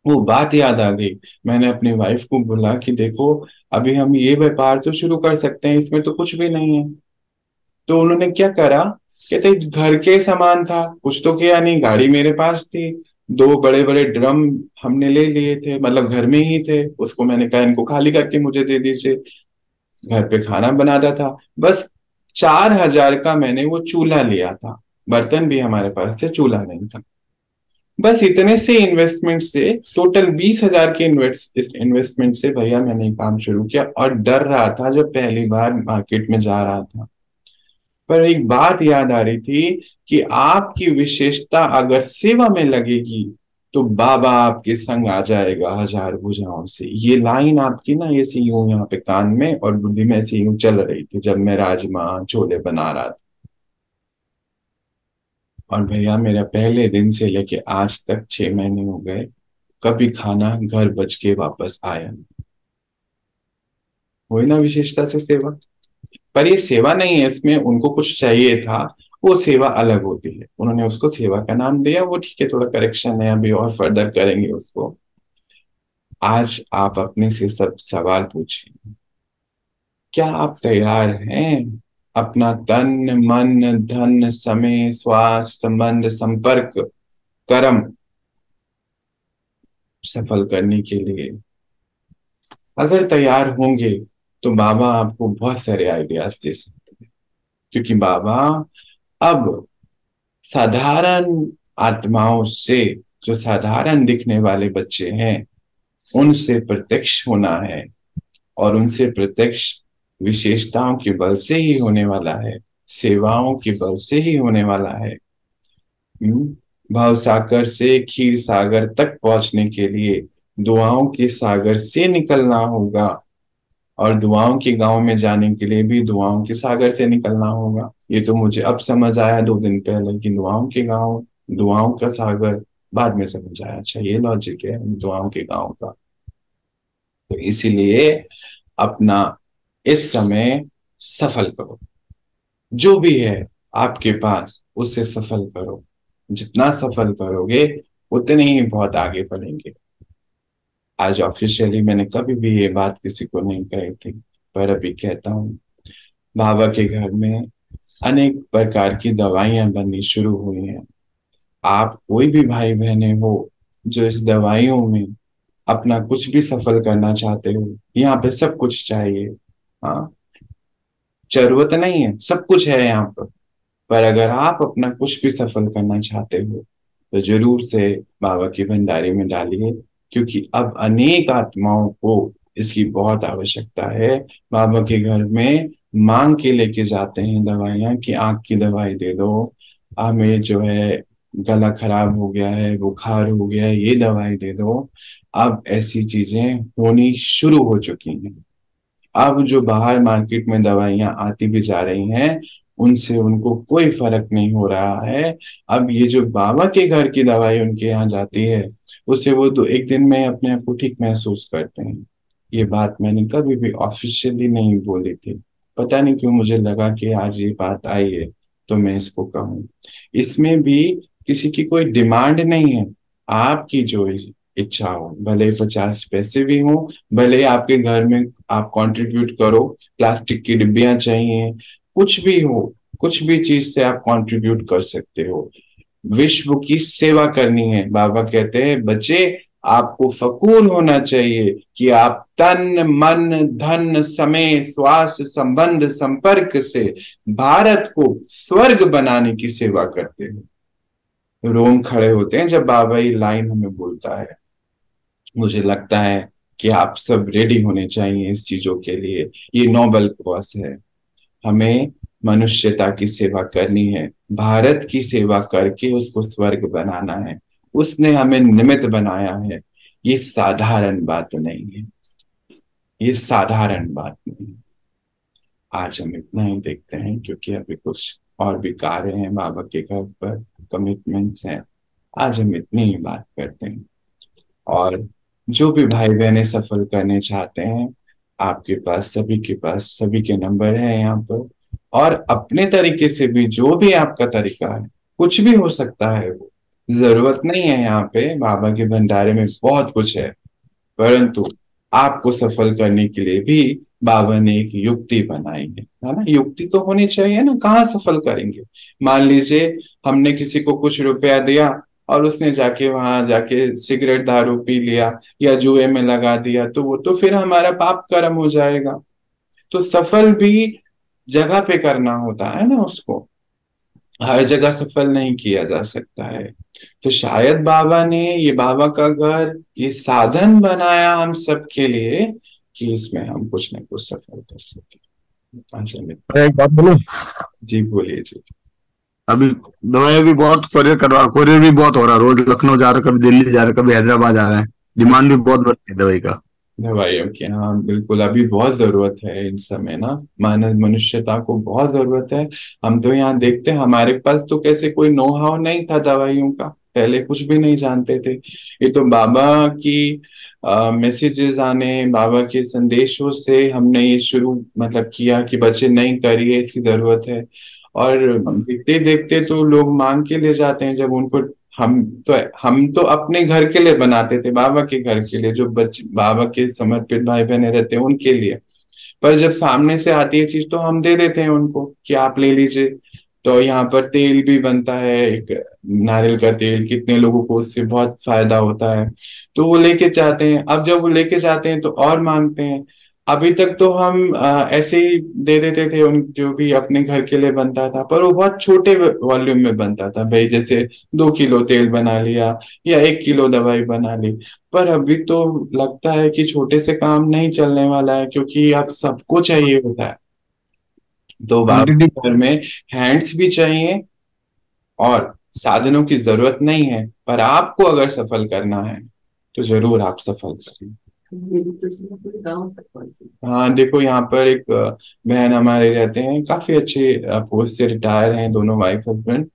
वो बात याद आ गई, मैंने अपनी वाइफ को बोला कि देखो अभी हम ये व्यापार तो शुरू कर सकते हैं, इसमें तो कुछ भी नहीं है। तो उन्होंने क्या करा, कहते घर के सामान था, कुछ तो किया नहीं, गाड़ी मेरे पास थी, 2 बड़े बड़े ड्रम हमने ले लिए थे, मतलब घर में ही थे, उसको मैंने कहा इनको खाली करके मुझे दे दीजिए। घर पे खाना बनाता था। बस 4,000 का मैंने वो चूल्हा लिया था, बर्तन भी हमारे पास थे, चूल्हा नहीं था। बस इतने से इन्वेस्टमेंट से, टोटल 20,000 के इन्वेस्टमेंट से भैया मैंने ये काम शुरू किया, और डर रहा था जब पहली बार मार्केट में जा रहा था। पर एक बात याद आ रही थी कि आपकी विशेषता अगर सेवा में लगेगी तो बाबा आपके संग आ जाएगा 1000 भुजाओं से। ये लाइन आपकी ना ऐसे यूं यहाँ पे कान में और बुद्धि में ऐसे यूं चल रही थी जब मैं राजमा छोले बना रहा था। और भैया मेरा पहले दिन से लेके आज तक 6 महीने हो गए, कभी खाना घर बच के वापस आया नहीं। वही ना विशेषता से सेवा। पर ये सेवा नहीं है, इसमें उनको कुछ चाहिए था, वो सेवा अलग होती है, उन्होंने उसको सेवा का नाम दिया, वो ठीक है, थोड़ा करेक्शन है, अभी और फर्दर करेंगे उसको। आज आप अपने से सब सवाल पूछिए, क्या आप तैयार हैं अपना तन मन धन समय श्वास संबंध संपर्क कर्म सफल करने के लिए? अगर तैयार होंगे तो बाबा आपको बहुत सारे आइडियाज दे सकते हैं, क्योंकि बाबा अब साधारण आत्माओं से, जो साधारण दिखने वाले बच्चे हैं, उनसे प्रत्यक्ष होना है, और उनसे प्रत्यक्ष विशेषताओं के बल से ही होने वाला है, सेवाओं के बल से ही होने वाला है। भाव सागर से क्षीर सागर तक पहुंचने के लिए दुआओं के सागर से निकलना होगा, और दुआओं के गांव में जाने के लिए भी दुआओं के सागर से निकलना होगा। ये तो मुझे अब समझ आया 2 दिन पहले कि दुआओं के गांव, दुआओं का सागर, बाद में समझ आया अच्छा ये लॉजिक है दुआओं के गांव का। तो इसीलिए अपना इस समय सफल करो, जो भी है आपके पास उसे सफल करो। जितना सफल करोगे उतने ही बहुत आगे बढ़ेंगे। आज ऑफिशियली मैंने कभी भी ये बात किसी को नहीं कही थी, पर अभी कहता हूँ, बाबा के घर में अनेक प्रकार की दवाइयां बननी शुरू हुई हैं। आप कोई भी भाई बहने हो जो इस दवाइयों में अपना कुछ भी सफल करना चाहते हो, यहाँ पे सब कुछ चाहिए। हाँ, जरूरत नहीं है, सब कुछ है यहाँ पर अगर आप अपना कुछ भी सफल करना चाहते हो तो जरूर से बाबा की भंडारी में डालिए, क्योंकि अब अनेक आत्माओं को इसकी बहुत आवश्यकता है। बाबा के घर में मांग के लेके जाते हैं दवाइयाँ कि आंख की दवाई दे दो, हमें जो है गला खराब हो गया है, बुखार हो गया है, ये दवाई दे दो। अब ऐसी चीजें होनी शुरू हो चुकी हैं। अब जो बाहर मार्केट में दवाइयां आती भी जा रही हैं, उनसे उनको कोई फर्क नहीं हो रहा है। अब ये जो बाबा के घर की दवाई उनके यहाँ जाती है, उससे वो तो एक दिन में अपने आप को ठीक महसूस करते हैं। ये बात मैंने कभी भी ऑफिशियली नहीं बोली थी, पता नहीं क्यों मुझे लगा कि आज ये बात आई है तो मैं इसको कहूँ। इसमें भी किसी की कोई डिमांड नहीं है, आपकी जो इच्छा हो, भले 50 पैसे भी हो, भले आपके घर में आप कंट्रीब्यूट करो, प्लास्टिक की डिब्बियां चाहिए, कुछ भी हो, कुछ भी चीज से आप कंट्रीब्यूट कर सकते हो। विश्व की सेवा करनी है। बाबा कहते हैं बच्चे, आपको फखूर होना चाहिए कि आप तन मन धन समय श्वास संबंध संपर्क से भारत को स्वर्ग बनाने की सेवा करते हो। रोम खड़े होते हैं जब बाबा ये लाइन हमें बोलता है। मुझे लगता है कि आप सब रेडी होने चाहिए इस चीजों के लिए। ये नोबल कॉज है, हमें मनुष्यता की सेवा करनी है, भारत की सेवा करके उसको स्वर्ग बनाना है। उसने हमें निमित्त बनाया है, ये साधारण बात नहीं है, ये साधारण बात नहीं है। आज हम इतना ही देखते हैं, क्योंकि अभी कुछ और भी कार्य हैं, बाबा के घर पर कमिटमेंट्स हैं। आज हम इतनी ही बात करते हैं। और जो भी भाई बहनें सफल करने चाहते हैं, आपके पास सभी के पास सभी के नंबर हैं यहाँ पर। और अपने तरीके से भी जो भी आपका तरीका है, कुछ भी हो सकता है, वो जरूरत नहीं है। यहाँ पे बाबा के भंडारे में बहुत कुछ है, परंतु आपको सफल करने के लिए भी बाबा ने एक युक्ति बनाई है ना। युक्ति तो होनी चाहिए ना, कहाँ सफल करेंगे। मान लीजिए हमने किसी को कुछ रुपया दिया और उसने जाके वहां जाके सिगरेट दारू पी लिया या जुए में लगा दिया, तो वो तो फिर हमारा पाप कर्म हो जाएगा। तो सफल भी जगह पे करना होता है ना उसको, हर जगह सफल नहीं किया जा सकता है। तो शायद बाबा ने ये बाबा का घर ये साधन बनाया हम सबके लिए कि इसमें हम कुछ न कुछ सफल कर सके। एक बात बोलूं? जी बोलिए जी। अभी दवाई भी बहुत कोरियर भी बहुत हो रहा है। रोज लखनऊ जा रहा, कभी दिल्ली जा रहा, कभी हैदराबाद जा रहा है। डिमांड भी बहुत बढ़ रही है दवाई का। दवाइयों की, हाँ बिल्कुल, अभी बहुत जरूरत है इन समय ना, मानव मनुष्यता को बहुत जरूरत है। हम तो यहाँ देखते हैं, हमारे पास तो कैसे कोई नो हाउ नहीं था दवाइयों का, पहले कुछ भी नहीं जानते थे। ये तो बाबा की मैसेजेस आने, बाबा के संदेशों से हमने ये शुरू मतलब किया कि बच्चे नहीं करिए, इसकी जरूरत है। और देखते देखते तो लोग मांग के ले जाते हैं जब उनको। हम तो अपने घर के लिए बनाते थे, बाबा के घर के लिए, जो बच्चे बाबा के समर्पित भाई बहने रहते हैं उनके लिए। पर जब सामने से आती है चीज तो हम दे देते हैं उनको कि आप ले लीजिए। तो यहाँ पर तेल भी बनता है, एक नारियल का तेल, कितने लोगों को उससे बहुत फायदा होता है, तो वो लेके जाते हैं। अब जब वो लेके जाते हैं तो और मांगते हैं। अभी तक तो हम ऐसे ही दे देते थे उन जो भी अपने घर के लिए बनता था, पर वो बहुत छोटे वॉल्यूम में बनता था भाई, जैसे 2 किलो तेल बना लिया या 1 किलो दवाई बना ली। पर अभी तो लगता है कि छोटे से काम नहीं चलने वाला है, क्योंकि अब सबको चाहिए होता है। तो बाबा क्वांटिटी। के घर में हैंड्स भी चाहिए और साधनों की जरूरत नहीं है, पर आपको अगर सफल करना है तो जरूर आप सफल करें। हाँ देखो, यहाँ पर एक बहन हमारे रहते हैं, काफी अच्छे पोस्ट से रिटायर हैं दोनों, वाइफ हस्बैंड।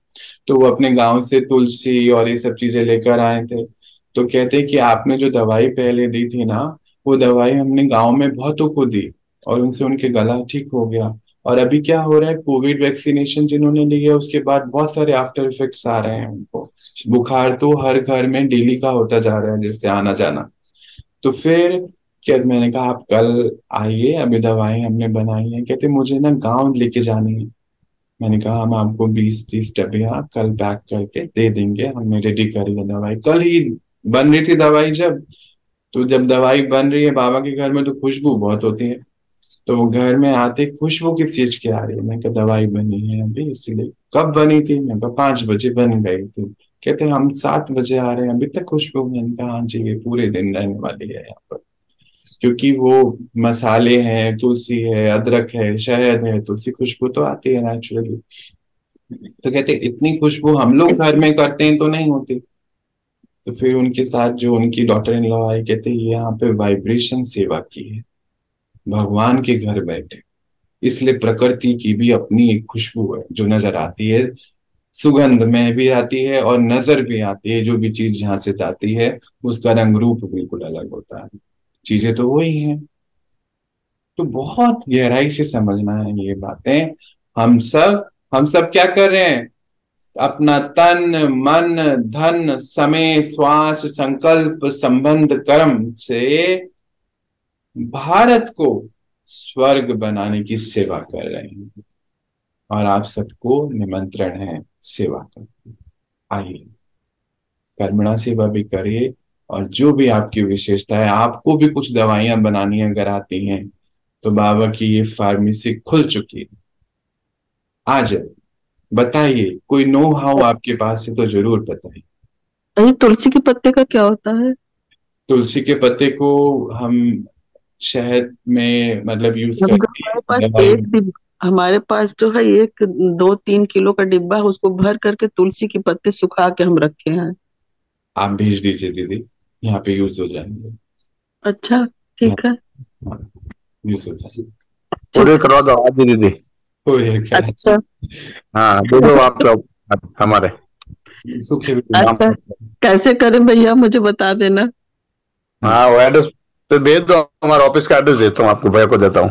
तो वो अपने गांव से तुलसी और ये सब चीजें लेकर आए थे। तो कहते हैं कि आपने जो दवाई पहले दी थी ना, वो दवाई हमने गांव में बहुतों को दी और उनसे उनके गला ठीक हो गया। और अभी क्या हो रहा है, कोविड वैक्सीनेशन जिन्होंने ली है उसके बाद बहुत सारे आफ्टर इफेक्ट्स आ रहे हैं उनको। बुखार तो हर घर में डेली का होता जा रहा है, जैसे आना जाना। तो फिर मैंने कहा आप कल आइए, अभी दवाई हमने बनाई है। कहते मुझे ना गांव लेके जानी है। मैंने कहा हम आपको 20-30 डब्बियां कल पैक करके दे देंगे, हमने रेडी करी है दवाई। कल ही बन रही थी दवाई जब दवाई बन रही है बाबा के घर में तो खुशबू बहुत होती है। तो वो घर में आते खुशबू किस चीज की आ रही है? मैं कहा दवाई बनी है अभी, इसीलिए। कब बनी थी? मैं कहा 5 बजे बन गई थी। कहते हम 7 बजे आ रहे हैं, अभी तक खुशबू। मैंने कहा हाँ जी, ये पूरे दिन रहने वाली है यहाँ पर, क्योंकि वो मसाले हैं, तुलसी है, अदरक है, शहद है, तुलसी खुशबू तो आती है नेचुरली। तो कहते इतनी खुशबू हम लोग घर में करते हैं तो नहीं होती। तो फिर उनके साथ जो उनकी डॉटर इन लॉ आई, कहते ये यहाँ पे वाइब्रेशन सेवा की है, भगवान के घर बैठे। इसलिए प्रकृति की भी अपनी एक खुशबू है जो नजर आती है, सुगंध में भी आती है और नजर भी आती है। जो भी चीज जहां से जाती है उसका रंग रूप बिल्कुल अलग होता है। चीजें तो वही हैं। तो बहुत गहराई से समझना है ये बातें। हम सब क्या कर रहे हैं? अपना तन मन धन समय श्वास संकल्प संबंध कर्म से भारत को स्वर्ग बनाने की सेवा कर रहे हैं। और आप सबको निमंत्रण है सेवा करने, आइए कर्मणा सेवा भी करिए। और जो भी आपकी विशेषता है, आपको भी कुछ दवाइयां बनानी अगर आती हैं तो बाबा की ये फार्मेसी खुल चुकी है। आ जाए, बताइए, कोई नो हाउ आपके पास है तो जरूर बताइए। अरे तुलसी के पत्ते का क्या होता है? तुलसी के पत्ते को हम शहद में मतलब यूज हम जो करके हमारे पास दवाई एक हमारे पास जो है 1-2-3 किलो का डिब्बा है, उसको भर करके तुलसी के पत्ते सुखा के हम रखे हैं। आप भेज दीजिए दीदी, यहाँ पे यूज हो जाएंगे। अच्छा ठीक है। यूज हो जाएंगे। पूरे करवा दो आज दीदी। कोरियर करा अच्छा हाँ दे दो आप सब हमारे। सूखे भी अच्छा, कैसे करें भैया मुझे बता देना। हाँ वो एड्रेस पे भेज दो, हमारा ऑफिस का एड्रेस देता हूँ आपको, भैया को देता हूँ।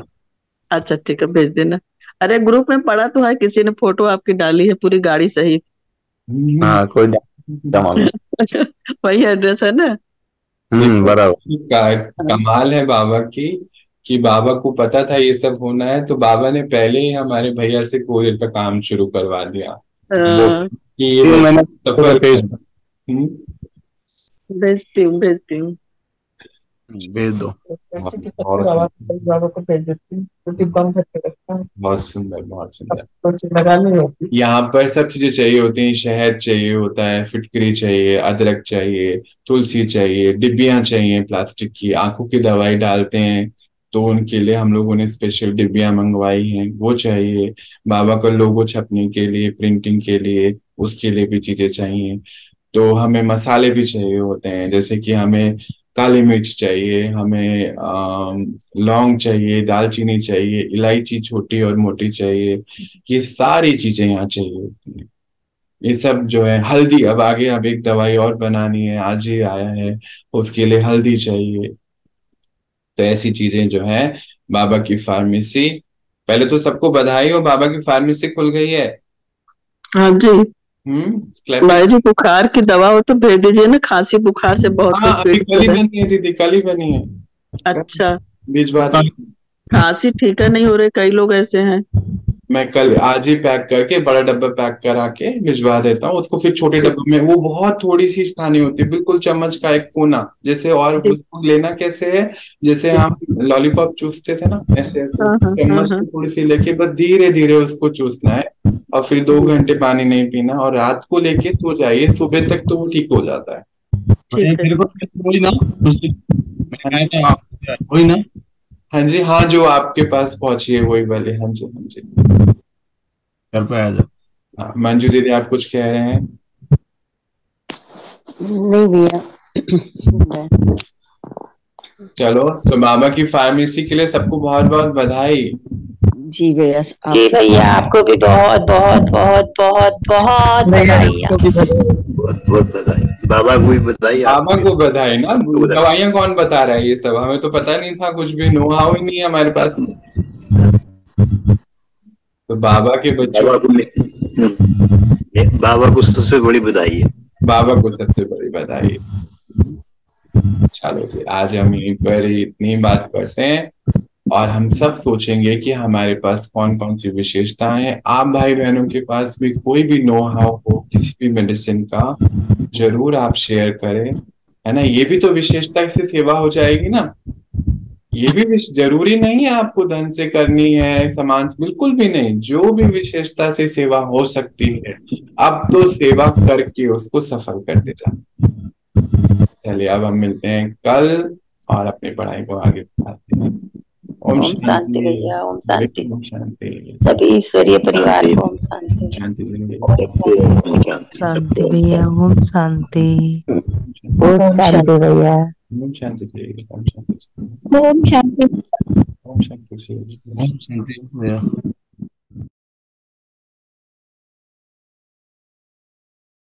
अच्छा ठीक है, भेज देना। अरे ग्रुप में पड़ा तो है, किसी ने फोटो आपकी डाली है पूरी गाड़ी सहित। हाँ कोई नहीं, वही एड्रेस है ना? बराबर। कमाल है बाबा की कि बाबा को पता था ये सब होना है, तो बाबा ने पहले ही हमारे भैया से कोरियर का काम शुरू करवा दिया कि ये मैंने सफर भेजती हूँ भेजती हूँ। भेज दो। बाबा को भेज देती हूँ, डिब्बा में भर के रखता हूँ। बहुत सुंदर, बहुत सुंदर। तो लगानी होती। यहाँ पर सब चीजें चाहिए होती हैं। शहद चाहिए होता है, फिटकरी चाहिए, अदरक चाहिए, तुलसी चाहिए, डिब्बियां चाहिए प्लास्टिक की। आंखों की दवाई डालते हैं तो उनके लिए हम लोगों ने स्पेशल डिब्बियां मंगवाई हैं, वो चाहिए। बाबा का लोगो छपने के लिए, प्रिंटिंग के लिए, उसके लिए भी चीजें चाहिए। तो हमें मसाले भी चाहिए होते हैं, जैसे कि हमें काली मिर्च चाहिए, हमें लौंग चाहिए, दालचीनी चाहिए, इलायची छोटी और मोटी चाहिए। ये सारी चीजें यहाँ चाहिए होती हैं। ये सब जो है, हल्दी, अब एक दवाई और बनानी है, आज ही आया है, उसके लिए हल्दी चाहिए। तो ऐसी चीजें जो है बाबा की फार्मेसी। पहले तो सबको बधाई हो, बाबा की फार्मेसी खुल गई है। हाँ जी हम्म। भाई जी, बुखार की दवा हो तो भेज दीजिए ना, खांसी बुखार से बहुत हाँ अभी कल ही बनी है दीदी, कल ही बनी है। अच्छा, भिजवा दी। खांसी ठीक है नहीं हो रही, कई लोग ऐसे हैं। मैं कल आज ही पैक करके बड़ा डब्बा पैक करा के भिजवा देता हूँ उसको। फिर छोटे डब्बे में वो बहुत थोड़ी सी खानी होती है, बिल्कुल चम्मच का एक कोना जैसे। और उसको लेना कैसे है, जैसे हम लॉलीपॉप चूसते थे ना, ऐसे ऐसे चम्मच को थोड़ी सी लेके बस धीरे धीरे उसको चूसना है। और फिर 2 घंटे पानी नहीं पीना, और रात को लेके सो जाइए, सुबह तक तो वो ठीक हो जाता है। वही ना? हाँ जी, हाँ जो आपके पास पहुंची है वही वाले। हाँ जी, हाँ जी। घर पे आ जाओ। हाँ मंजू दीदी, आप कुछ कह रहे हैं? नहीं भैया। चलो, तो बाबा की फार्मेसी के लिए सबको बहुत बहुत बधाई। जी भैया। जी भैया, आपको भी बहुत बहुत बहुत बहुत बहुत बधाई। बहुत बहुत बधाई। बाबा को भी बधाई। बाबा को बधाई ना, दवाइयां कौन बता रहा है ये सब? हमें तो पता नहीं था, कुछ भी नो हाउ ही नहीं है हमारे पास। तो बाबा के बच्चों, बाबा को सबसे बड़ी बधाई है। बाबा को सबसे बड़ी बधाई। चलो जी, आज हम यहीं पर ही इतनी बात करते हैं और हम सब सोचेंगे कि हमारे पास कौन कौन सी विशेषताएं हैं। आप भाई बहनों के पास भी कोई भी नो हाउ हो किसी भी मेडिसिन का, जरूर आप शेयर करें, है ना। ये भी तो विशेषता से सेवा हो जाएगी ना। ये भी जरूरी नहीं है आपको धन से करनी है, सामान, बिल्कुल भी नहीं। जो भी विशेषता से सेवा हो सकती है, अब तो सेवा करके उसको सफल कर दे जा। चलिए, अब हम मिलते हैं कल और अपनी पढ़ाई को आगे बढ़ाते हैं। ओम ओम शांति भैया, ओम शांति। ओम शांति। सभी ईश्वरीय परिवार को ओम शांति। शांति भैया, ओम शांति। ओम शांति भैया, ओम शांति। ओम शांति। ओम शांति। ओम शांति। शांति।